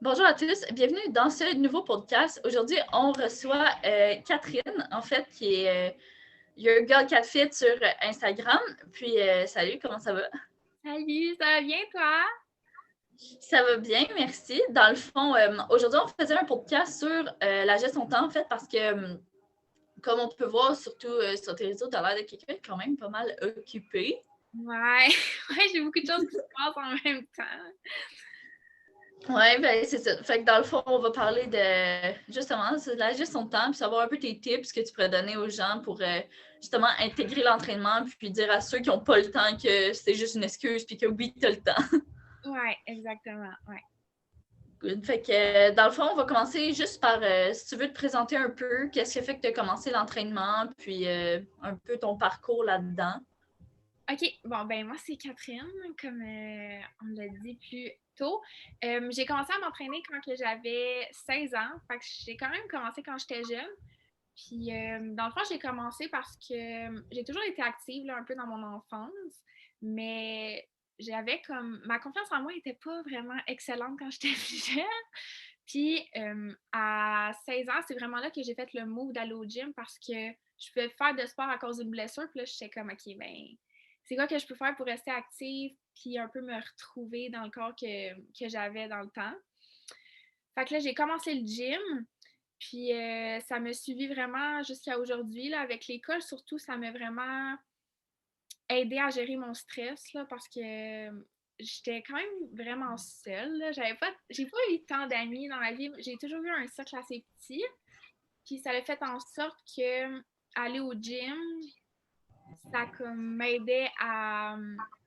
Bonjour à tous, bienvenue dans ce nouveau podcast. Aujourd'hui, on reçoit Catherine, en fait, qui est Your Girl Cat Fit sur Instagram. Puis, salut, comment ça va? Salut, ça va bien toi? Ça va bien, merci. Dans le fond, aujourd'hui, on faisait un podcast sur la gestion de temps, en fait, parce que, comme on peut voir, surtout sur tes réseaux, tu as l'air de quelqu'un quand même pas mal occupé. Ouais, ouais, j'ai beaucoup de choses qui se passent en même temps. Ouais, ben c'est ça. Fait que dans le fond, on va parler de justement de la gestion de temps, puis savoir un peu tes tips que tu pourrais donner aux gens pour justement intégrer l'entraînement, puis dire à ceux qui n'ont pas le temps que c'est juste une excuse, puis que oui, tu as le temps. Ouais, exactement, ouais. Good. Fait que dans le fond, on va commencer juste par si tu veux te présenter un peu, qu'est-ce qui a fait que tu as commencé l'entraînement, puis un peu ton parcours là-dedans. OK, bon, ben moi, c'est Catherine, comme on l'a dit plus tôt. J'ai commencé à m'entraîner quand que j'avais 16 ans, fait que j'ai quand même commencé quand j'étais jeune. Puis, dans le fond, j'ai commencé parce que j'ai toujours été active là, un peu dans mon enfance, mais j'avais comme... Ma confiance en moi n'était pas vraiment excellente quand j'étais plus jeune. Puis, à 16 ans, c'est vraiment là que j'ai fait le move d'aller au gym parce que je pouvais faire de sport à cause d'une blessure. Puis là, j'étais comme, OK, ben, c'est quoi que je peux faire pour rester active puis un peu me retrouver dans le corps que j'avais dans le temps. Fait que là, j'ai commencé le gym. Puis ça m'a suivi vraiment jusqu'à aujourd'hui. Là, avec l'école, surtout, ça m'a vraiment aidé à gérer mon stress là, parce que j'étais quand même vraiment seule. Là. J'ai pas eu tant d'amis dans la vie. J'ai toujours eu un cercle assez petit. Puis ça a fait en sorte que aller au gym, ça comme m'aidait à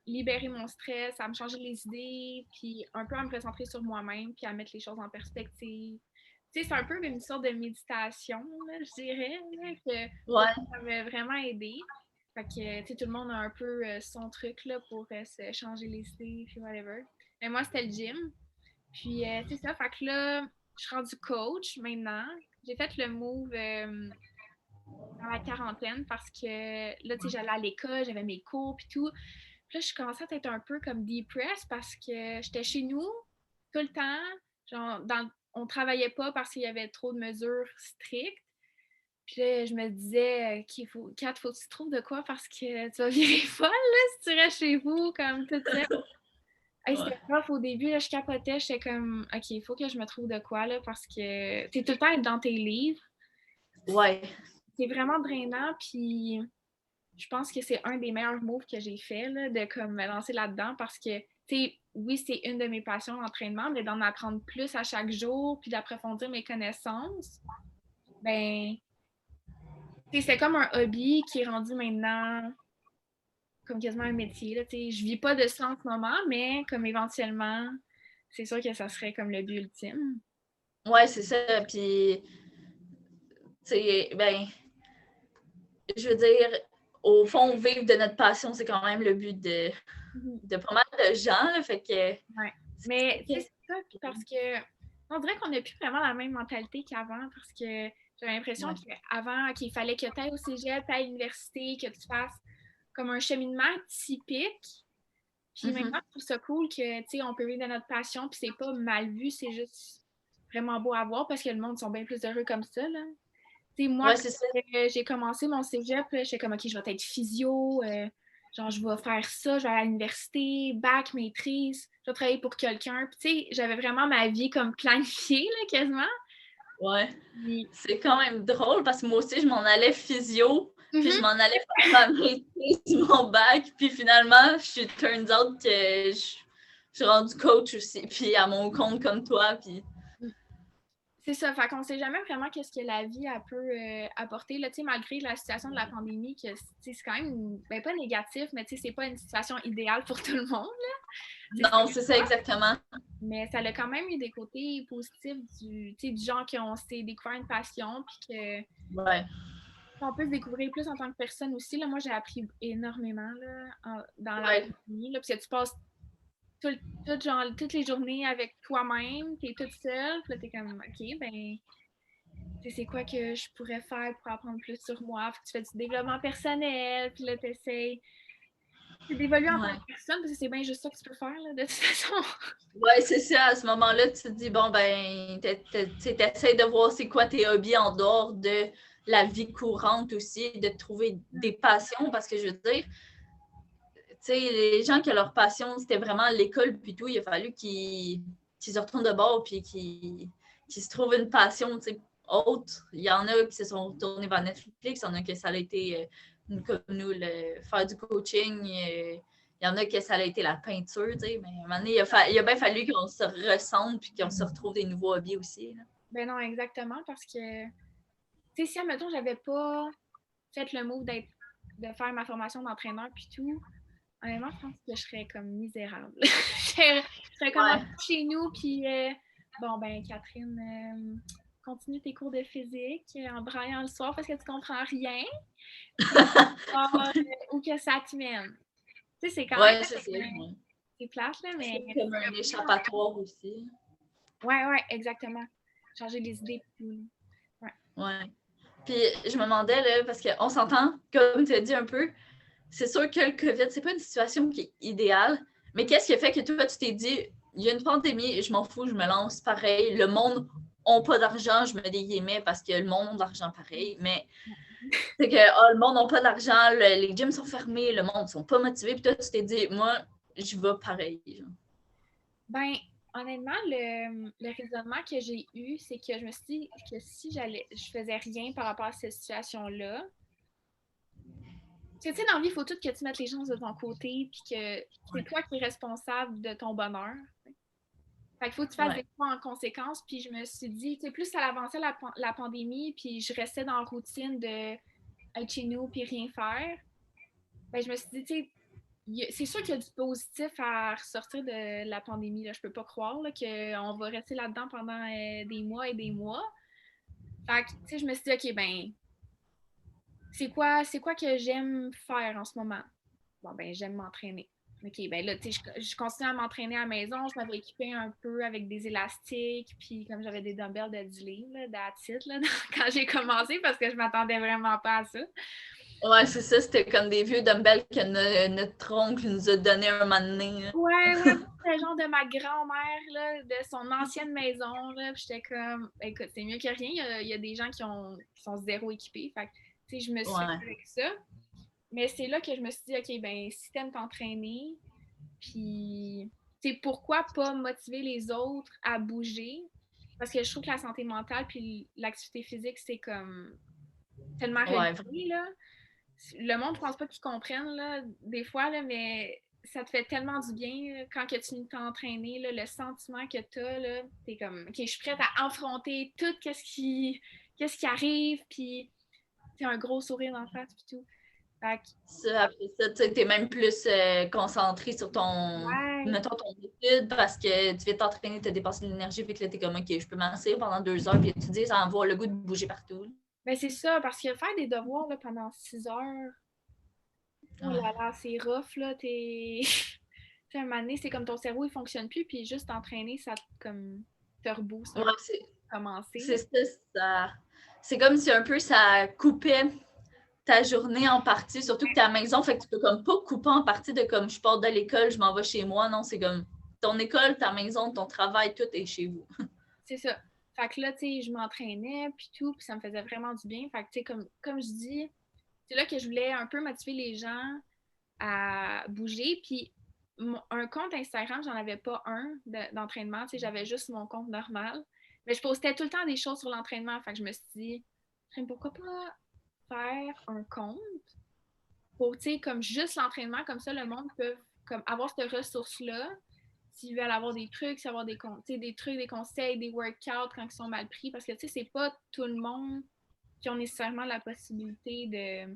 libérer mon stress, à me changer les idées, puis un peu à me concentrer sur moi-même, puis à mettre les choses en perspective. Tu sais, c'est un peu une sorte de méditation, là, je dirais, là, que pour Ouais. moi, ça m'a vraiment aidé. Fait que, tu sais, tout le monde a un peu son truc, là, pour se changer les idées, puis whatever. Mais moi, c'était le gym. Puis, c'est ça, fait que là, je suis rendue coach maintenant. J'ai fait le move dans la quarantaine parce que là, tu sais, j'allais à l'école, j'avais mes cours puis tout. Puis là, je commençais à être un peu comme depressed parce que j'étais chez nous tout le temps. Genre, on travaillait pas parce qu'il y avait trop de mesures strictes. Puis là, je me disais, OK, faut que tu trouves de quoi parce que tu vas virer folle là, si tu restes chez vous comme toute seule. Hey, Ouais. c'était rough au début, là, je capotais, j'étais comme, OK, il faut que je me trouve de quoi là parce que t'es tout le temps être dans tes livres. Ouais. C'est vraiment drainant, puis je pense que c'est un des meilleurs moves que j'ai fait, là, de comme me lancer là-dedans parce que, tu sais, oui, c'est une de mes passions, l'entraînement, mais d'en apprendre plus à chaque jour puis d'approfondir mes connaissances, ben, tu sais, c'est comme un hobby qui est rendu maintenant comme quasiment un métier, là, tu sais. Je vis pas de ça en ce moment, mais comme éventuellement, c'est sûr que ça serait comme le but ultime. Ouais, c'est ça. Puis, tu sais, ben, je veux dire, au fond, vivre de notre passion, c'est quand même le but Mhm. de pas mal de gens. Là, fait que Ouais. Mais tu sais, c'est c'est ça, parce que on dirait qu'on n'a plus vraiment la même mentalité qu'avant parce que j'avais l'impression ouais. qu'avant, qu'il fallait que tu ailles au cégep, tu ailles à l'université, que tu fasses comme un cheminement typique. Puis maintenant, Mhm. je trouve ça cool que, tu sais, on peut vivre de notre passion, puis c'est pas mal vu, c'est juste vraiment beau à voir parce que le monde sont bien plus heureux comme ça, là. Tu sais, moi, Ouais, quand c'est ça. j'ai commencé mon cégep, j'étais comme, OK, je vais être physio, genre, je vais faire ça, je vais aller à l'université, bac, maîtrise, je vais travailler pour quelqu'un. Puis, tu sais, j'avais vraiment ma vie comme planifiée, là, quasiment. Ouais. Puis, C'est quand même drôle parce que moi aussi, je m'en allais physio, puis je mhm. m'en allais faire ma maîtrise, mon bac, puis finalement, je turns out que je suis rendue coach aussi, puis à mon compte comme toi, puis C'est ça, fait qu'on sait jamais vraiment qu'est-ce que la vie elle peut apporter, là, tu sais, malgré la situation de la pandémie, que c'est quand même, ben, pas négatif, mais tu sais, c'est pas une situation idéale pour tout le monde, là. Tu sais, non, c'est ça exactement. mais ça a quand même eu des côtés positifs du genre qu'on s'est découvert une passion, puis Ouais. qu'on peut se découvrir plus en tant que personne aussi. Là, moi, j'ai appris énormément là, dans la Ouais. pandémie, là, parce que tu passes genre, toutes les journées avec toi-même, t'es toute seule, puis là, t'es comme, OK, ben, tu sais, c'est quoi que je pourrais faire pour apprendre plus sur moi? Fait que tu fais du développement personnel, puis là, t'essayes. C'est d'évoluer en tant Ouais. que personne, parce que c'est bien juste ça que tu peux faire, là, de toute façon. Ouais, c'est ça. À ce moment-là, tu te dis, bon, ben, tu essaies de voir c'est quoi tes hobbies en dehors de la vie courante aussi, de trouver des passions, parce que je veux dire, tu sais, les gens qui ont leur passion, c'était vraiment l'école puis tout, il a fallu qu'ils se retournent de bord puis qu'ils se trouvent une passion, tu sais, autre. Il y en a qui se sont retournés vers Netflix, il y en a que ça a été, comme nous, faire du coaching. Il y en a que ça a été la peinture, tu sais, mais à un moment donné, il a bien fallu qu'on se ressente puis qu'on se retrouve des nouveaux hobbies aussi. Là. Ben non, exactement, parce que, tu sais, si, admettons, j'avais pas fait le move de faire ma formation d'entraîneur puis tout, honnêtement, je pense que je serais comme misérable. Je serais comme Ouais. chez nous, puis bon, ben, Catherine, continue tes cours de physique en braillant le soir parce que tu comprends rien, ou que ça te mène. Tu sais, c'est quand même, Ouais, c'est ça. Ouais. c'est plate, là, C'est mais comme un échappatoire aussi. ouais, exactement. Changer les idées, puis tout. Ouais. Ouais. Puis je me demandais, là, parce qu'on s'entend, comme tu as dit un peu, c'est sûr que le COVID, c'est pas une situation qui est idéale, mais qu'est-ce qui a fait que toi, tu t'es dit, il y a une pandémie, je m'en fous, je me lance pareil, le monde n'a pas d'argent, je me des guillemets parce que le monde a de l'argent pareil, mais c'est que le monde n'a pas d'argent, les gyms sont fermés, le monde ne sont pas motivés, puis toi, tu t'es dit, moi, je vais pareil. Genre. Ben, honnêtement, le raisonnement que j'ai eu, c'est que je me suis dit que si je faisais rien par rapport à cette situation-là, tu sais, dans la vie, il faut tout que tu mettes les chances de ton côté, puis que c'est toi qui es responsable de ton bonheur. Fait qu'il faut que tu fasses Ouais. des choix en conséquence. Puis je me suis dit, tu sais, plus ça avançait la pandémie, puis je restais dans la routine de être chez nous puis rien faire, ben je me suis dit, tu sais, c'est sûr qu'il y a du positif à ressortir de la pandémie. Là. Je peux pas croire qu'on va rester là-dedans pendant des mois et des mois. Fait que, tu sais, je me suis dit, OK, ben, c'est quoi que j'aime faire en ce moment? Bon, ben, j'aime m'entraîner. OK, ben là, tu sais, je continue à m'entraîner à la maison. Je m'avais équipée un peu avec des élastiques, puis comme j'avais des dumbbells de 10 livres, là, that's it, là, quand j'ai commencé, parce que je m'attendais vraiment pas à ça. Ouais, c'est ça, c'était comme des vieux dumbbells que notre oncle nous a donné un moment donné. Ouais, c'était le genre de ma grand-mère, là, de son ancienne maison, là, puis j'étais comme, écoute, c'est mieux que rien. Il y a des gens qui sont zéro équipés, fait que, tu sais, je me suis fait Ouais. avec ça. Mais c'est là que je me suis dit, OK, ben, si t'aimes t'entraîner, puis, tu sais, pourquoi pas motiver les autres à bouger? Parce que je trouve que la santé mentale puis l'activité physique, c'est comme tellement Ouais, relié, là. Le monde, je pense pas qu'ils comprennent, là, des fois, là, mais ça te fait tellement du bien là, quand que tu t'es entraîné, là, le sentiment que tu as, là, t'es comme, OK, je suis prête à affronter tout qu'est-ce qui arrive, puis t'as un gros sourire dans la face, puis tout. Fait que, ça, après ça, tu sais, t'es même plus concentré sur ouais, mettons, ton étude parce que tu viens t'entraîner, tu as dépassé l'énergie, puis que là, t'es comme, OK, je peux m'asseoir pendant 2 heures, puis étudier sans avoir le goût de bouger partout. ben c'est ça, parce que faire des devoirs là, pendant 6 heures, oh Ouais. là là, c'est rough, là, t'es... Tu sais, un moment donné, c'est comme ton cerveau, il fonctionne plus, puis juste t'entraîner, ça comme te rebooste un Ouais, peu commencer, là. c'est c'est comme si un peu ça coupait ta journée en partie, surtout que t'es à la maison, fait que tu peux comme pas couper en partie de comme je pars de l'école, je m'en vais chez moi. Non, c'est comme ton école, ta maison, ton travail, tout est chez vous. C'est ça. Fait que là, tu sais, je m'entraînais, puis tout, puis ça me faisait vraiment du bien. Fait que, tu sais, comme je dis, c'est là que je voulais un peu motiver les gens à bouger. Puis un compte Instagram, j'en avais pas un d'entraînement, tu sais, j'avais juste mon compte normal. Mais je postais tout le temps des choses sur l'entraînement. Fait que je me suis dit, pourquoi pas faire un compte pour, tu sais, comme juste l'entraînement, comme ça, le monde peut comme avoir cette ressource-là s'ils veulent avoir des trucs, savoir des trucs, des conseils, des workouts quand ils sont mal pris. Parce que, tu sais, c'est pas tout le monde qui a nécessairement la possibilité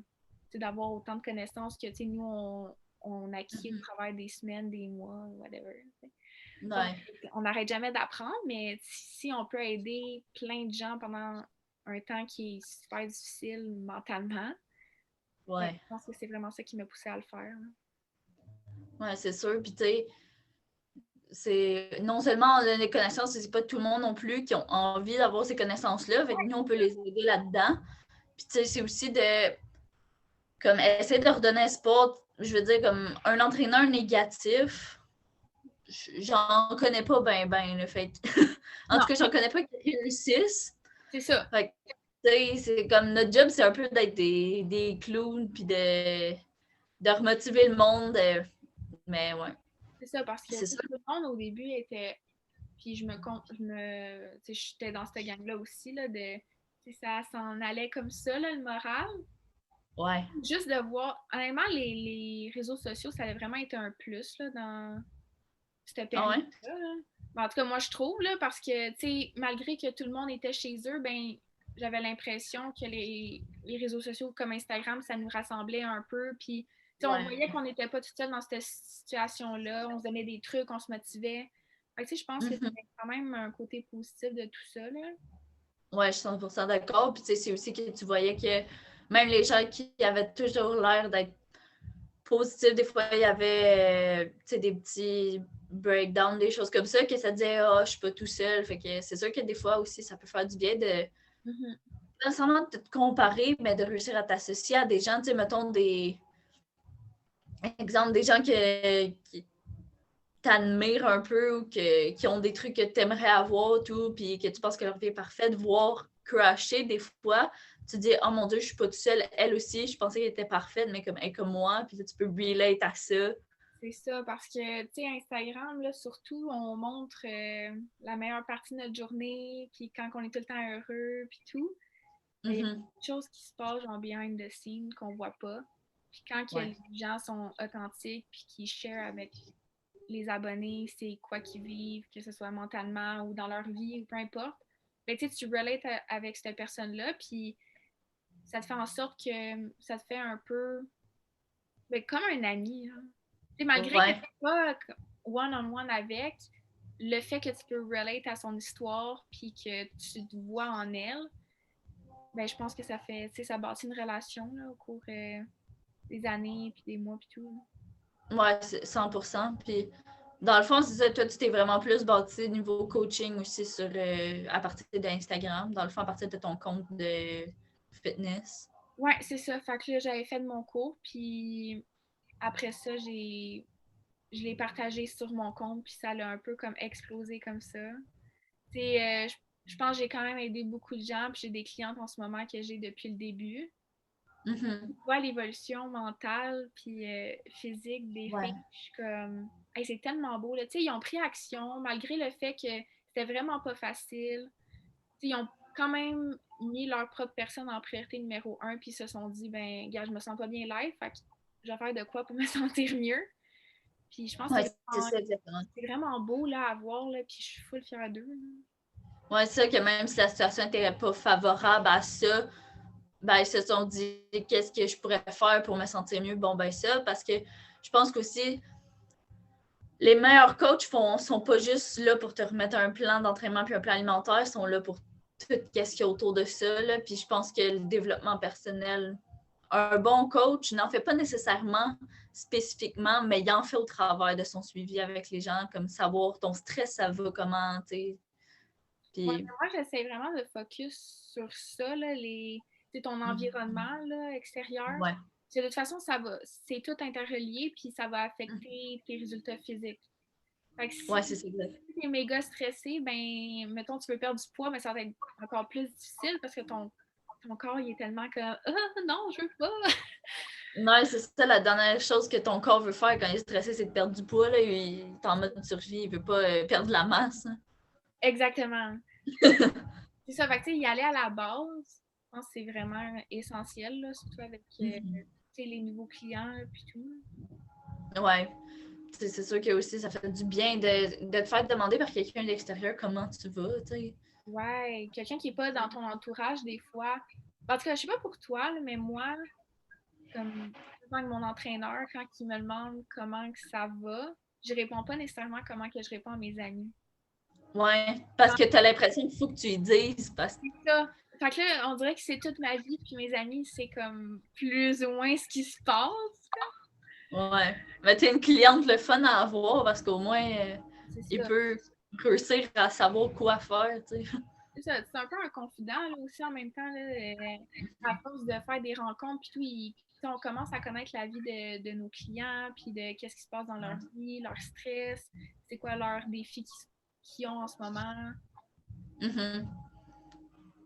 d'avoir autant de connaissances que, tu sais, nous, on acquiert au travers des semaines, des mois, whatever. T'sais. Donc, Ouais. on n'arrête jamais d'apprendre, mais si on peut aider plein de gens pendant un temps qui est super difficile mentalement, ben, Ouais. je pense que c'est vraiment ça qui m'a poussé à le faire. Là. Ouais, c'est sûr. Puis tu sais, c'est non seulement on a des connaissances, c'est pas tout le monde non plus qui ont envie d'avoir ces connaissances-là. Fait que nous, on peut les aider là-dedans. Puis tu sais, c'est aussi de comme essayer de leur donner espoir. je veux dire, comme un entraîneur négatif, j'en connais pas ben le fait. En Non, tout cas, j'en connais pas qui réussissent. c'est ça. Fait que, c'est comme notre job, c'est un peu d'être des clowns puis de remotiver le monde. Mais ouais, C'est ça, parce que c'est tout ça. le monde au début était. Puis j'étais dans cette gang-là aussi, là, ça s'en allait comme ça, là, le moral. Ouais. Juste de voir, honnêtement, les réseaux sociaux, ça a vraiment été un plus, là, dans cette Ah ouais? période-là, là. Ben, en tout cas, moi, je trouve, là, parce que, tu sais, malgré que tout le monde était chez eux, ben, j'avais l'impression que les réseaux sociaux comme Instagram, ça nous rassemblait un peu. Puis, tu sais, on Ouais. voyait qu'on n'était pas tout seul dans cette situation-là. On se donnait des trucs, on se motivait. Fait que, tu sais, je pense que Mhm. c'était quand même un côté positif de tout ça, là. Ouais, je suis 100% d'accord. Puis, tu sais, c'est aussi que tu voyais que même les gens qui avaient toujours l'air d'être positifs, des fois, il y avait tu sais, des petits breakdowns, des choses comme ça, que ça disait, ah, je suis pas tout seul. Fait que c'est sûr que des fois aussi, ça peut faire du bien de Mhm. pas nécessairement de te comparer, mais de réussir à t'associer à des gens, tu sais, mettons des exemples, des gens qui t'admirent un peu ou qui ont des trucs que tu aimerais avoir, tout, puis que tu penses que leur vie est parfaite, voir crasher des fois, tu dis, oh mon Dieu, je suis pas toute seule, elle aussi, je pensais qu'elle était parfaite, mais comme elle est comme moi, puis là, tu peux relate à ça. C'est ça, parce que, tu sais, Instagram, là, surtout, on montre la meilleure partie de notre journée, puis quand on est tout le temps heureux, puis tout. Mais il y a Mhm. des choses qui se passent, genre, behind the scene, qu'on voit pas. Puis quand que Ouais. les gens sont authentiques, puis qu'ils share avec les abonnés, c'est quoi qu'ils vivent, que ce soit mentalement ou dans leur vie, ou peu importe, ben, tu sais, tu relates avec cette personne-là, puis ça te fait en sorte que ça te fait un peu, ben, comme un ami, hein. Tu sais, malgré que tu Ouais. n'es pas one-on-one avec, le fait que tu peux relate à son histoire puis que tu te vois en elle, ben, je pense que ça fait, tu sais, ça bâtit une relation là, au cours des années puis des mois puis tout. Ouais, 100%. Puis, dans le fond, c'est ça, toi, tu t'es vraiment plus bâti niveau coaching aussi à partir d'Instagram, dans le fond, à partir de ton compte de fitness. Ouais, c'est ça. Fait que là, j'avais fait de mon cours, puis après ça, je l'ai partagé sur mon compte, puis ça l'a un peu comme explosé comme ça. Tu sais, je pense que j'ai quand même aidé beaucoup de gens, puis j'ai des clientes en ce moment que j'ai depuis le début. Mhm. Tu vois l'évolution mentale puis physique des Ouais. filles. Je suis comme, hey, c'est tellement beau, là. Tu sais, ils ont pris action malgré le fait que c'était vraiment pas facile. Tu sais, ils ont quand même mis leur propre personne en priorité numéro un, puis ils se sont dit, ben, gars, je me sens pas bien live, fait que je vais faire de quoi pour me sentir mieux. Puis je pense que Ouais, c'est ça, exactement. c'est vraiment beau là, à voir, là, puis je suis full fière d'eux, là. Ouais, c'est ça que même si la situation n'était pas favorable à ça, ben, ils se sont dit qu'est-ce que je pourrais faire pour me sentir mieux. Bon, ben ça, parce que je pense qu'aussi, les meilleurs coachs sont pas juste là pour te remettre un plan d'entraînement puis un plan alimentaire, ils sont là pour tout ce qu'il y a autour de ça. Là. Puis je pense que le développement personnel, un bon coach n'en fait pas nécessairement spécifiquement, mais il en fait au travers de son suivi avec les gens, comme savoir ton stress, ça va comment, tu sais. Ouais, Puis, moi, j'essaie vraiment de focus sur ça, là, c'est ton environnement là, extérieur. ouais. Parce que de toute façon, c'est tout interrelié, puis ça va affecter tes résultats physiques. Fait que Ouais, si c'est ça, exact. tu es méga stressé, ben, mettons, tu veux perdre du poids, mais ça va être encore plus difficile parce que ton corps, il est tellement comme ah non, je veux pas. Non, c'est ça la dernière chose que ton corps veut faire quand il est stressé, c'est de perdre du poids. Là. Il est en mode survie, il veut pas perdre de la masse. Hein. Exactement. C'est ça. Fait que, tu sais, y aller à la base, je pense que c'est vraiment essentiel, là, surtout avec tu sais, les nouveaux clients, puis tout. Ouais. C'est sûr que aussi ça fait du bien de te faire demander par quelqu'un de l'extérieur comment tu vas, tu sais. Ouais, quelqu'un qui est pas dans ton entourage, des fois. En tout cas, je sais pas pour toi, là, mais moi, comme avec mon entraîneur, quand il me demande comment que ça va, je réponds pas nécessairement comment que je réponds à mes amis. Ouais, parce que t'as l'impression qu'il faut que tu lui dises. Parce... C'est ça. Fait que là, on dirait que c'est toute ma vie, puis mes amis, c'est comme plus ou moins ce qui se passe. Ouais. Mais t'es une cliente le fun à avoir parce qu'au moins, C'est il ça. peut réussir à savoir quoi faire, tu sais. C'est ça. C'est un peu un confident là, aussi en même temps. Là, à force de faire des rencontres, puis tout, on commence à connaître la vie de nos clients, puis de qu'est-ce qui se passe dans leur vie, leur stress, c'est quoi leurs défis qu'ils ont en ce moment. Mm-hmm.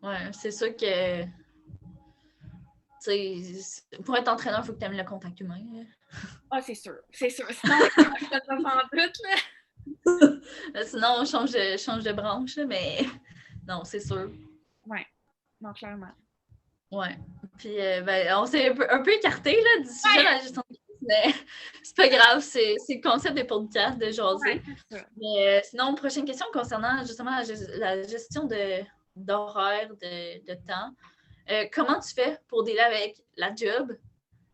Ouais, c'est sûr que pour être entraîneur, il faut que tu aimes le contact humain. Ah, c'est sûr. Sinon, je ne pas en doute, là. Sinon, on change de branche, mais non, c'est sûr. Ouais, non, clairement. Ouais. Puis, on s'est un peu écarté là, du sujet de la gestion de crise, mais c'est pas grave, c'est le concept des podcasts de jaser. Ouais, mais sinon, prochaine question concernant justement la gestion d'horaire, de temps. Comment tu fais pour dealer avec la job,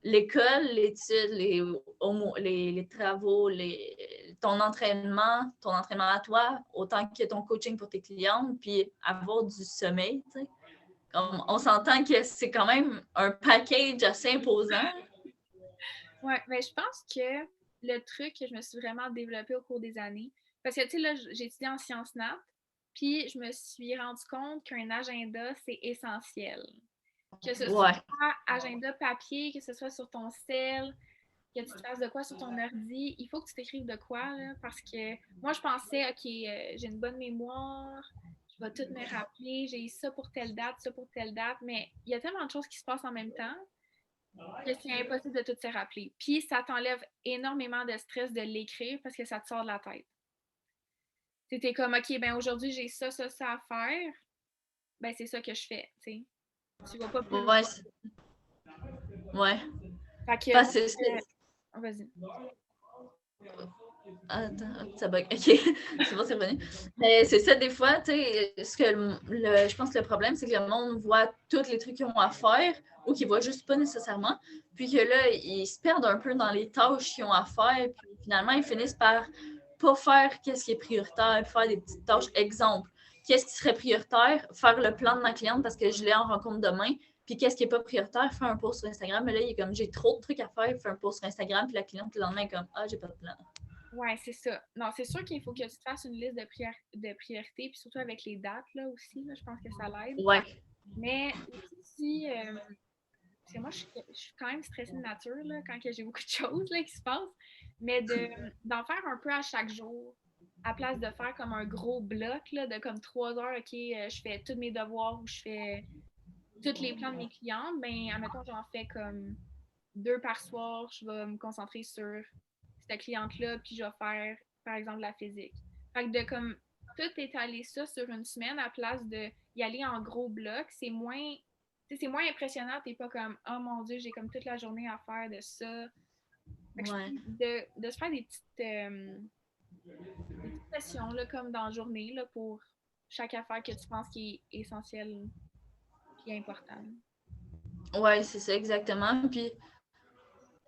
l'école, l'étude, les travaux, ton entraînement à toi, autant que ton coaching pour tes clientes, puis avoir du sommeil, tu sais? On s'entend que c'est quand même un package assez imposant. Oui, mais je pense que le truc que je me suis vraiment développée au cours des années, parce que, tu sais, là, j'ai étudié en sciences nat, puis je me suis rendu compte qu'un agenda, c'est essentiel. Que ce soit agenda papier, que ce soit sur ton cell, que tu te fasses de quoi sur ton ordi, il faut que tu t'écrives de quoi, là, parce que moi, je pensais, OK, j'ai une bonne mémoire, je vais tout me rappeler, j'ai ça pour telle date, mais il y a tellement de choses qui se passent en même temps que c'est impossible de tout se rappeler. Puis, ça t'enlève énormément de stress de l'écrire parce que ça te sort de la tête. T'es comme, OK, ben aujourd'hui, j'ai ça à faire, ben c'est ça que je fais, tu sais. Tu vas pas plus loin. Ouais. Fait que... Vas-y. Attends, ça bug. OK, c'est bon, c'est revenu. Mais c'est ça, des fois, tu sais, je pense que le problème, c'est que le monde voit tous les trucs qu'ils ont à faire ou qu'ils voient juste pas nécessairement. Puis que là, ils se perdent un peu dans les tâches qu'ils ont à faire. Puis finalement, ils finissent par pas faire ce qui est prioritaire, faire des petites tâches. Exemple, qu'est-ce qui serait prioritaire? Faire le plan de ma cliente parce que je l'ai en rencontre demain. Puis qu'est-ce qui n'est pas prioritaire? Faire un post sur Instagram. Mais là, il est comme, j'ai trop de trucs à faire. Faire un post sur Instagram. Puis la cliente, le lendemain, est comme, ah, j'ai pas de plan. Ouais, c'est ça. Non, c'est sûr qu'il faut que tu te fasses une liste de priorités, puis surtout avec les dates, là, aussi, là, je pense que ça l'aide. Ouais. Mais aussi, parce que moi, je suis quand même stressée de nature, là, quand j'ai beaucoup de choses, là, qui se passent, mais d'en faire un peu à chaque jour, à place de faire comme un gros bloc, là, de comme 3 heures, OK, je fais tous mes devoirs ou je fais tous les plans de mes clients, ben, admettons, j'en fais comme 2 par soir, je vais me concentrer sur cette cliente-là, puis je vais faire, par exemple, la physique. Fait que de comme tout étaler ça sur une semaine à place d'y aller en gros blocs, c'est moins impressionnant. T'es pas comme, oh mon Dieu, j'ai comme toute la journée à faire de ça. Ouais. De se faire des petites sessions là, comme dans la journée là, pour chaque affaire que tu penses qui est essentielle et importante. Ouais, c'est ça, exactement. Puis,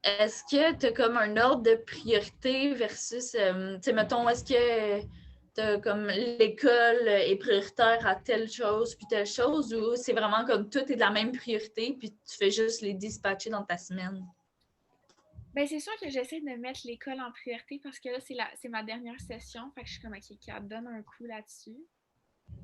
est-ce que tu as comme un ordre de priorité versus, tu sais, mettons, est-ce que tu as comme l'école est prioritaire à telle chose puis telle chose ou c'est vraiment comme tout est de la même priorité puis tu fais juste les dispatcher dans ta semaine? Ben, c'est sûr que j'essaie de mettre l'école en priorité parce que là, c'est ma dernière session. Fait que je suis comme, OK, Kat, donne un coup là-dessus.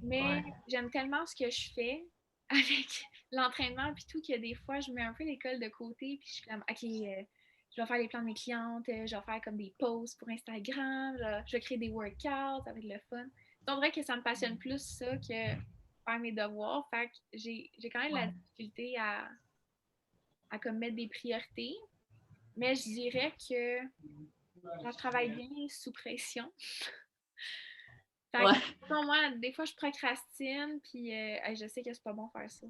Mais j'aime tellement ce que je fais avec l'entraînement puis tout que des fois, je mets un peu l'école de côté puis je suis comme, OK, je vais faire les plans de mes clientes, je vais faire comme des posts pour Instagram, je vais créer des workouts, ça va être le fun. C'est vrai que ça me passionne plus ça que faire mes devoirs. Fait que j'ai quand même la difficulté à comme mettre des priorités. Mais je dirais que quand je travaille bien sous pression, fait que, moi, des fois, je procrastine, puis je sais que c'est pas bon faire ça.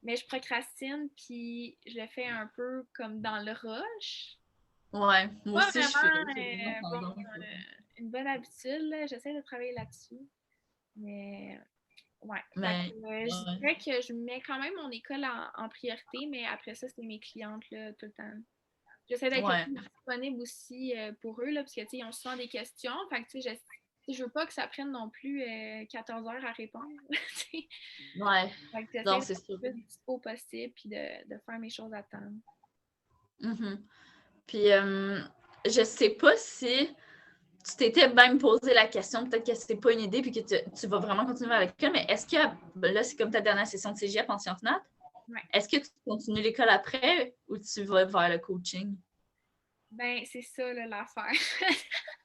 Mais je procrastine, puis je le fais un peu comme dans le rush. Ouais, moi Pas aussi, vraiment une bonne habitude, là. J'essaie de travailler là-dessus. Mais, ouais. Je dirais que je mets quand même mon école en priorité, mais après ça, c'est mes clientes, là, tout le temps. J'essaie d'être le plus disponible aussi pour eux, là, parce que, tu sais, ils ont souvent des questions. Fait que, tu sais, je veux pas que ça prenne non plus 14 heures à répondre. Ouais. Fait que j'essaie d'être le plus dispo possible puis de faire mes choses à temps. Mm-hmm. Puis, je sais pas si tu t'étais même posé la question, peut-être que c'est pas une idée puis que tu vas vraiment continuer avec elle, mais est-ce que, là, c'est comme ta dernière session de cégep en sciences nat? Ouais. Est-ce que tu continues l'école après ou tu vas vers le coaching? Ben, c'est ça, là, l'affaire.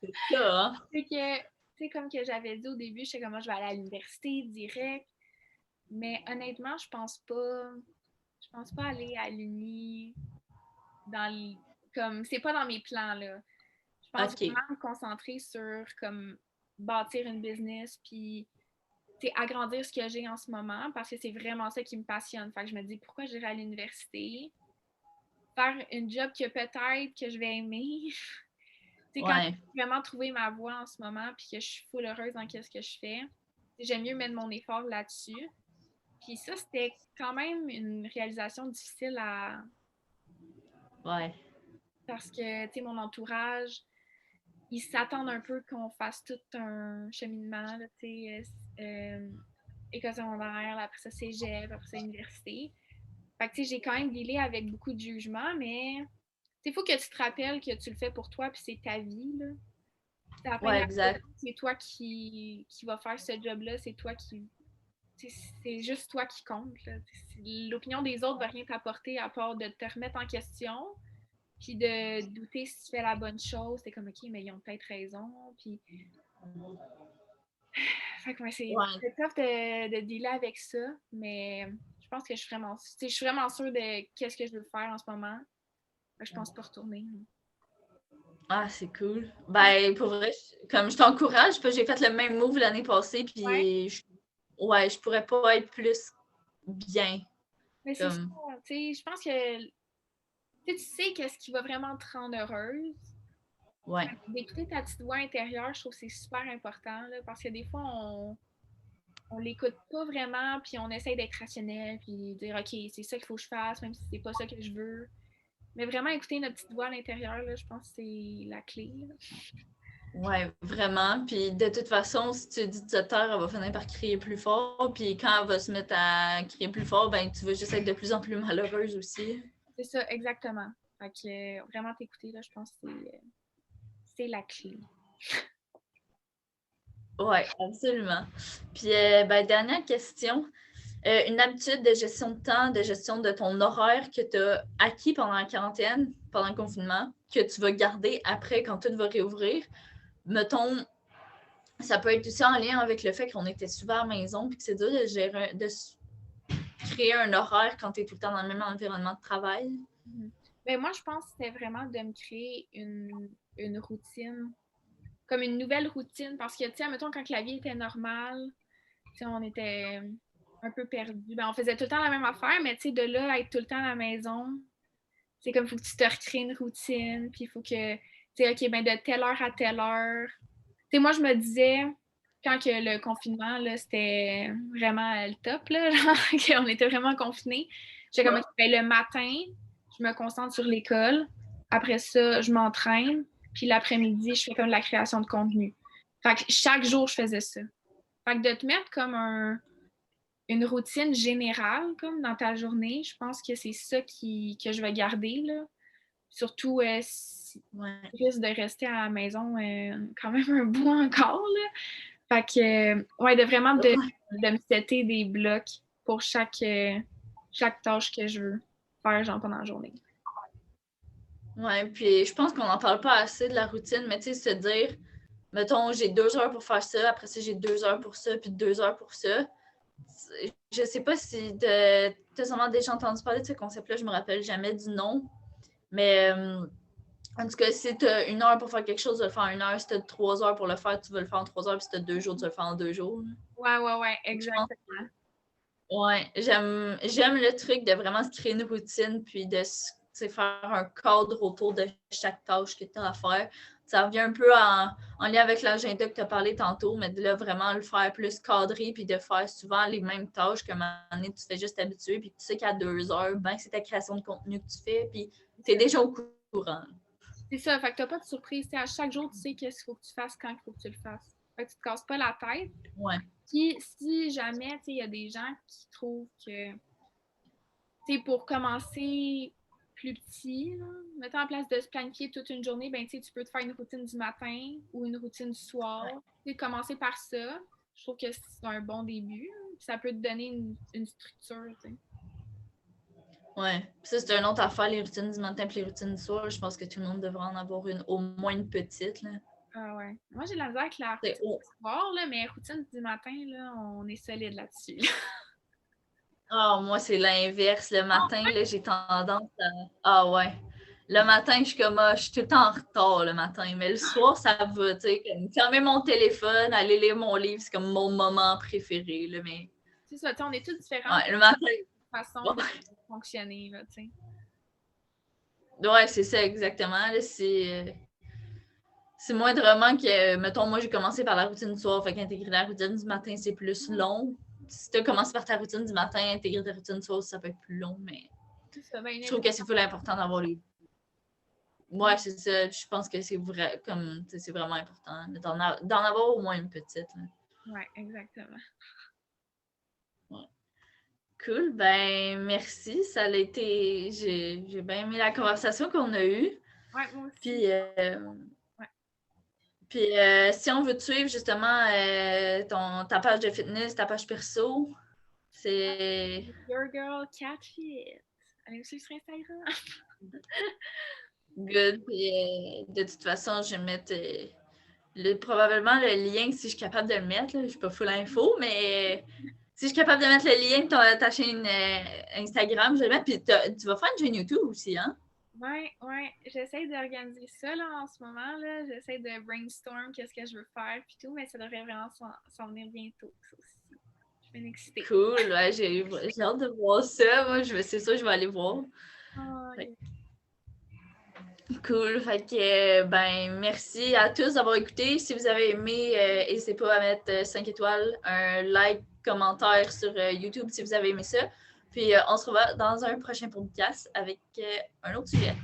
C'est ça, hein? C'est que, tu sais, comme que j'avais dit au début, j'étais comme, moi, je vais aller à l'université direct. Mais honnêtement, je pense pas aller à l'uni dans le, comme, c'est pas dans mes plans, là. Je pense OK. vraiment me concentrer sur, comme, bâtir une business, puis, tu sais, agrandir ce que j'ai en ce moment, parce que c'est vraiment ça qui me passionne. Fait que je me dis, pourquoi j'irai à l'université? Faire une job que peut-être que je vais aimer. Tu sais, quand Ouais. j'ai vraiment trouvé ma voie en ce moment, puis que je suis full heureuse dans ce que je fais, j'aime mieux mettre mon effort là-dessus. Puis ça, c'était quand même une réalisation difficile à... Ouais. Parce que, tu sais, mon entourage, ils s'attendent un peu qu'on fasse tout un cheminement, là, tu sais, école secondaire, là, après ça, cégep, après ça, université. Fait que, tu sais, j'ai quand même dealé avec beaucoup de jugements, mais il faut que tu te rappelles que tu le fais pour toi, puis c'est ta vie, là. À la fin de Ouais, la exact. journée, c'est toi qui va faire ce job-là, c'est toi qui. C'est juste toi qui compte. L'opinion des autres ne va rien t'apporter à part de te remettre en question, puis de douter si tu fais la bonne chose. C'est comme, OK, mais ils ont peut-être raison. Puis, fait que, ouais, Ouais. c'est tough de dealer avec ça, mais je pense que je suis vraiment sûre de qu'est-ce que je veux faire en ce moment. Fait que je pense pas retourner. Ah, c'est cool. Ben, pour vrai, comme je t'encourage, parce que j'ai fait le même move l'année passée, Ouais, puis ouais, je pourrais pas être plus bien. mais c'est ça. Comme, Tu sais, je pense que tu sais qu'est-ce qui va vraiment te rendre heureuse. ouais. D'écouter ta petite voix intérieure, je trouve que c'est super important, là, parce que des fois, on l'écoute pas vraiment, puis on essaye d'être rationnel, puis dire, OK, c'est ça qu'il faut que je fasse, même si c'est pas ça que je veux. Mais vraiment écouter notre petite voix à l'intérieur, là, je pense que c'est la clé. Là. Ouais, vraiment. Puis de toute façon, si tu dis de te taire, elle va finir par crier plus fort. Puis quand elle va se mettre à crier plus fort, ben tu vas juste être de plus en plus malheureuse aussi. C'est ça, exactement. Fait que vraiment t'écouter, là, je pense que c'est la clé. Ouais, absolument. Puis ben, dernière question. Une habitude de gestion de temps, de gestion de ton horaire que tu as acquis pendant la quarantaine, pendant le confinement, que tu vas garder après quand tout va réouvrir. Mettons, ça peut être aussi en lien avec le fait qu'on était souvent à la maison puis que c'est dur de gérer, de créer un horaire quand tu es tout le temps dans le même environnement de travail. Mhm. Ben, moi, je pense que c'était vraiment de me créer une routine, comme une nouvelle routine, parce que, tu sais, mettons, quand la vie était normale, tu sais, on était un peu perdus. Ben, on faisait tout le temps la même affaire, mais tu sais, de là à être tout le temps à la maison, c'est comme il faut que tu te recrées une routine, puis il faut que, tu sais, OK, ben de telle heure à telle heure. Tu sais, moi, je me disais, quand que le confinement, là, c'était vraiment le top, là, genre, qu'on était vraiment confinés, j'étais comme, OK, ben, le matin, je me concentre sur l'école. Après ça, je m'entraîne. Puis l'après-midi, je fais comme de la création de contenu. Fait que chaque jour, je faisais ça. Fait que de te mettre comme une routine générale comme dans ta journée, je pense que c'est ça que je vais garder. Là. Surtout si Ouais. tu risques de rester à la maison quand même un bout encore. Là. Fait que, ouais, de vraiment de me setter des blocs pour chaque tâche que je veux faire genre, pendant la journée. Ouais, puis je pense qu'on n'en parle pas assez de la routine, mais tu sais, se dire, mettons, j'ai 2 heures pour faire ça, après ça, j'ai 2 heures pour ça, puis 2 heures pour ça. Je sais pas si tu as sûrement déjà entendu parler de ce concept-là, je me rappelle jamais du nom, mais en tout cas, si tu as 1 heure pour faire quelque chose, tu vas le faire en 1 heure. Si tu as 3 heures pour le faire, tu vas le faire en 3 heures. Puis si tu as 2 jours, tu vas le faire en 2 jours. Ouais, Je pense, exactement. ouais, j'aime le truc de vraiment se créer une routine, puis de faire un cadre autour de chaque tâche que tu as à faire. Ça revient un peu en lien avec l'agenda que tu as parlé tantôt, mais de là, vraiment le faire plus cadré, puis de faire souvent les mêmes tâches qu'à un moment donné, tu te fais juste habituer, puis tu sais qu'à 2 heures, ben, c'est ta création de contenu que tu fais, puis tu es déjà au courant. C'est ça, fait que t'as pas de surprise. T'sais, à chaque jour, tu sais qu'est-ce qu'il faut que tu fasses quand il faut que tu le fasses. Fait que tu te casses pas la tête. Ouais. Puis si jamais, il y a des gens qui trouvent que, pour commencer plus petit, là, mettons en place de se planifier toute une journée, ben, tu peux te faire une routine du matin ou une routine du soir. Commencer par ça, je trouve que c'est un bon début. Ça peut te donner une structure. T'sais. Ouais. Puis ça, c'est une autre affaire, les routines du matin et les routines du soir. Je pense que tout le monde devrait en avoir au moins une petite, là. Ah ouais. Moi, j'ai la misère avec la C'est routine du soir, là, mais routine du matin, là, on est solide là-dessus. Ah, moi, c'est l'inverse. Le matin, là, j'ai tendance à. Ah ouais. Le matin, je suis comme je suis tout le temps en retard le matin. Mais le soir, ça va, tu sais, comme fermer mon téléphone, aller lire mon livre, c'est comme mon moment préféré. Là, mais C'est ça, tu sais, on est tous différents ouais, le matin. façon de Ouais, fonctionner, là, tu sais. ouais, c'est ça exactement. Là, c'est moindrement que, mettons, moi, j'ai commencé par la routine du soir, fait qu'intégrer la routine du matin, c'est plus long. Si tu as commencé par ta routine du matin, intégrer ta routine du soir, ça peut être plus long, mais C'est ça, ben, je trouve que c'est full important d'avoir les. Ouais, c'est ça. Je pense que c'est vrai, comme, c'est vraiment important d'en avoir au moins une petite. Là. ouais, exactement. Ouais. Cool, ben merci. Ça a été. J'ai bien aimé la conversation qu'on a eue. Ouais, moi aussi. Puis, Ouais. puis si on veut te suivre justement ta page de fitness, ta page perso, c'est. Your girl Catfit. Allez me suivre sur Instagram. Good. Puis, de toute façon, je vais mettre probablement le lien si je suis capable de le mettre. Là. Je ne suis pas full info, mais si je suis capable de mettre le lien de ta chaîne Instagram, je vais le mettre. Puis tu vas faire une chaîne YouTube aussi, hein? Ouais. J'essaie d'organiser ça là, en ce moment. Là. J'essaie de brainstorm qu'est-ce que je veux faire puis tout, mais ça devrait vraiment s'en venir bientôt. Ça aussi. Je vais m'exciter. Cool. Ouais, j'ai hâte de voir ça. Moi, c'est ça, je vais aller voir. Oh, Fait cool. Fait que, ben, merci à tous d'avoir écouté. Si vous avez aimé, n'hésitez pas à mettre 5 étoiles, un like, commentaire sur YouTube si vous avez aimé ça. Puis, on se revoit dans un prochain podcast avec un autre sujet.